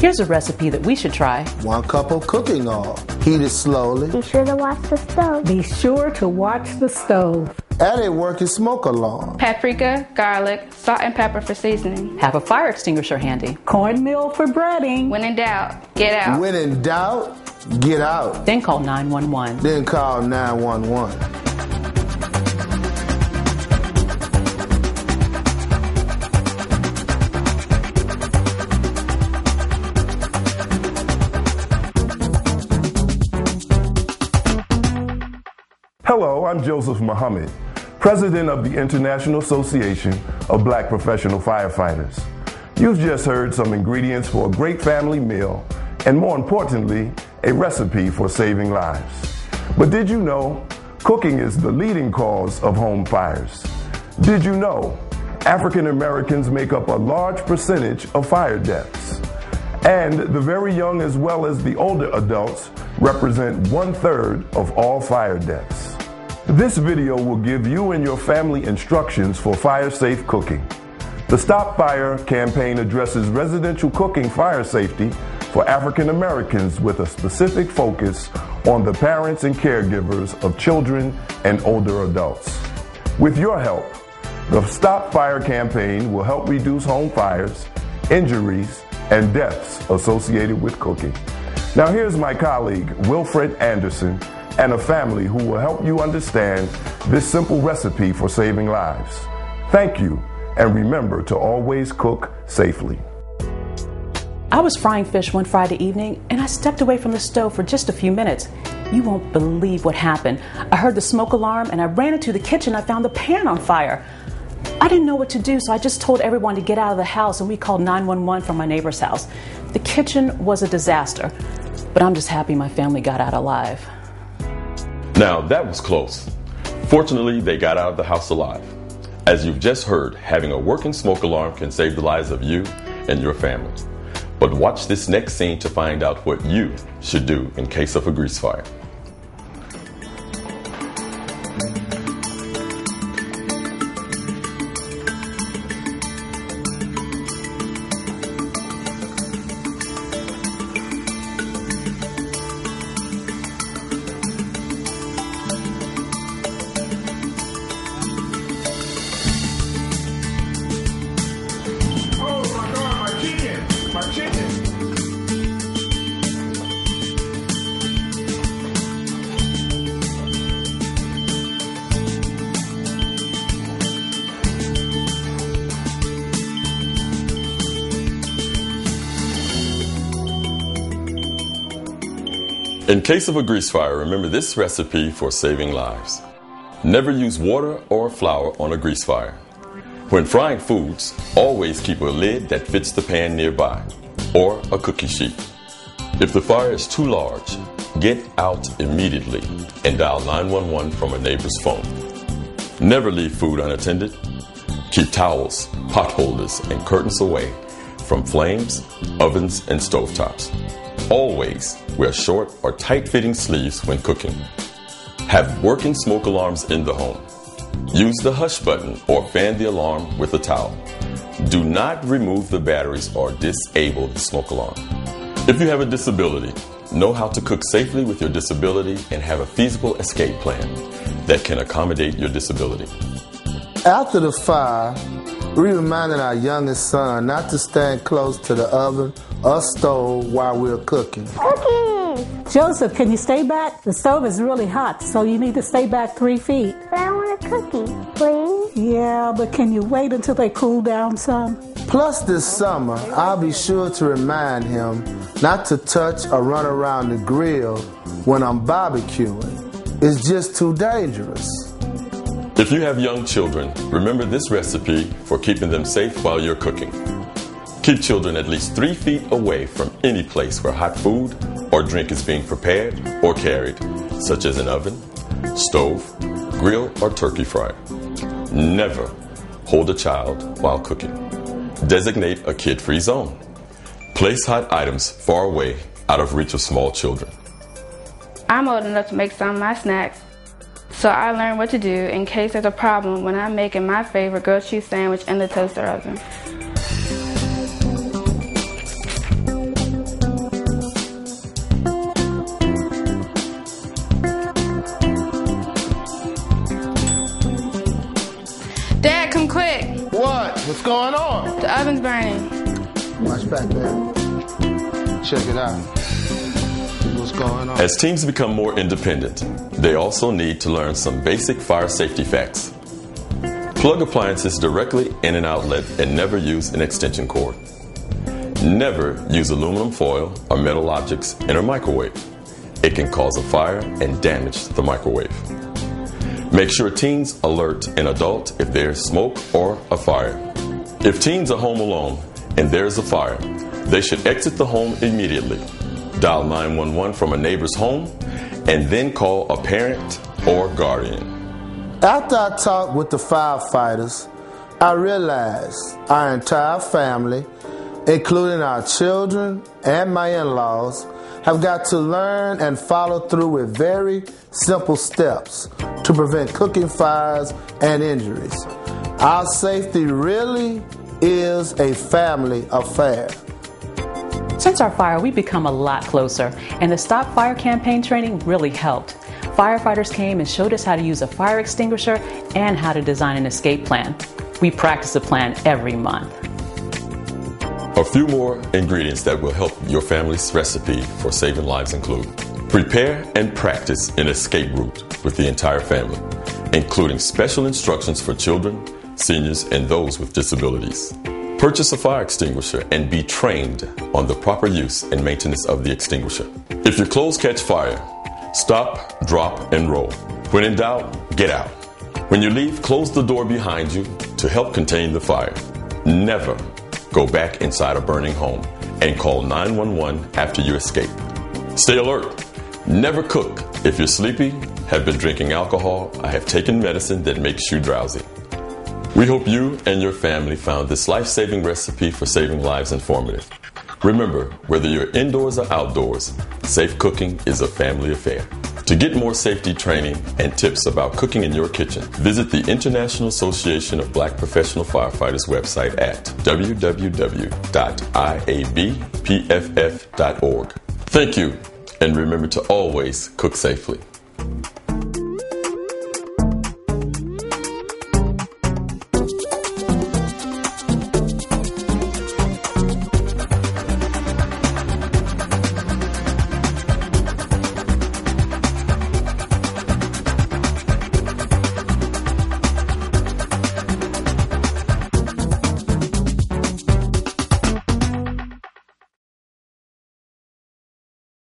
Here's a recipe that we should try. 1 cup of cooking oil. Heat it slowly. Be sure to watch the stove. Be sure to watch the stove. Add a working smoke alarm. Paprika, garlic, salt and pepper for seasoning. Have a fire extinguisher handy. Cornmeal for breading. When in doubt, get out. When in doubt, get out. Then call 911. Then call 911. Hello, I'm Joseph Muhammad, President of the International Association of Black Professional Firefighters. You've just heard some ingredients for a great family meal, and more importantly, a recipe for saving lives. But did you know cooking is the leading cause of home fires? Did you know African Americans make up a large percentage of fire deaths? And the very young as well as the older adults represent 1/3 of all fire deaths. This video will give you and your family instructions for fire-safe cooking. The Stop Fire campaign addresses residential cooking fire safety for African Americans with a specific focus on the parents and caregivers of children and older adults. With your help, the Stop Fire campaign will help reduce home fires, injuries, and deaths associated with cooking. Now here's my colleague, Wilfred Anderson, and a family who will help you understand this simple recipe for saving lives. Thank you, and remember to always cook safely. I was frying fish one Friday evening, and I stepped away from the stove for just a few minutes. You won't believe what happened. I heard the smoke alarm, and I ran into the kitchen. I found the pan on fire. I didn't know what to do, so I just told everyone to get out of the house, and we called 911 from my neighbor's house. The kitchen was a disaster, but I'm just happy my family got out alive. Now, that was close. Fortunately, they got out of the house alive. As you've just heard, having a working smoke alarm can save the lives of you and your family. But watch this next scene to find out what you should do in case of a grease fire. In case of a grease fire, remember this recipe for saving lives. Never use water or flour on a grease fire. When frying foods, always keep a lid that fits the pan nearby, or a cookie sheet. If the fire is too large, get out immediately and dial 911 from a neighbor's phone. Never leave food unattended. Keep towels, pot holders, and curtains away from flames, ovens, and stovetops. Always wear short or tight-fitting sleeves when cooking. Have working smoke alarms in the home. Use the hush button or fan the alarm with a towel. Do not remove the batteries or disable the smoke alarm. If you have a disability, know how to cook safely with your disability and have a feasible escape plan that can accommodate your disability. After the fire, we reminded our youngest son not to stand close to the oven or stove while we're cooking. Cookies! Joseph, can you stay back? The stove is really hot, so you need to stay back 3 feet. But I want a cookie, please. Yeah, but can you wait until they cool down some? Plus this summer, I'll be sure to remind him not to touch or run around the grill when I'm barbecuing. It's just too dangerous. If you have young children, remember this recipe for keeping them safe while you're cooking. Keep children at least 3 feet away from any place where hot food or drink is being prepared or carried, such as an oven, stove, grill, or turkey fryer. Never hold a child while cooking. Designate a kid-free zone. Place hot items far away, out of reach of small children. I'm old enough to make some of my snacks, so I learned what to do in case there's a problem when I'm making my favorite grilled cheese sandwich in the toaster oven. What's going on? The oven's burning. Watch back there. Check it out. What's going on? As teens become more independent, they also need to learn some basic fire safety facts. Plug appliances directly in an outlet and never use an extension cord. Never use aluminum foil or metal objects in a microwave. It can cause a fire and damage the microwave. Make sure teens alert an adult if there's smoke or a fire. If teens are home alone and there's a fire, they should exit the home immediately. Dial 911 from a neighbor's home and then call a parent or guardian. After I talked with the firefighters, I realized our entire family, including our children and my in-laws, have got to learn and follow through with very simple steps to prevent cooking fires and injuries. Our safety really is a family affair. Since our fire, we've become a lot closer, and the Stop Fire campaign training really helped. Firefighters came and showed us how to use a fire extinguisher and how to design an escape plan. We practice the plan every month. A few more ingredients that will help your family's recipe for saving lives include: prepare and practice an escape route with the entire family, including special instructions for children, seniors, and those with disabilities. Purchase a fire extinguisher and be trained on the proper use and maintenance of the extinguisher. If your clothes catch fire, stop, drop, and roll. When in doubt, get out. When you leave, close the door behind you to help contain the fire. Never go back inside a burning home and call 911 after you escape. Stay alert. Never cook if you're sleepy, have been drinking alcohol, or have taken medicine that makes you drowsy. We hope you and your family found this life-saving recipe for saving lives informative. Remember, whether you're indoors or outdoors, safe cooking is a family affair. To get more safety training and tips about cooking in your kitchen, visit the International Association of Black Professional Firefighters website at www.IABPFF.org. Thank you, and remember to always cook safely.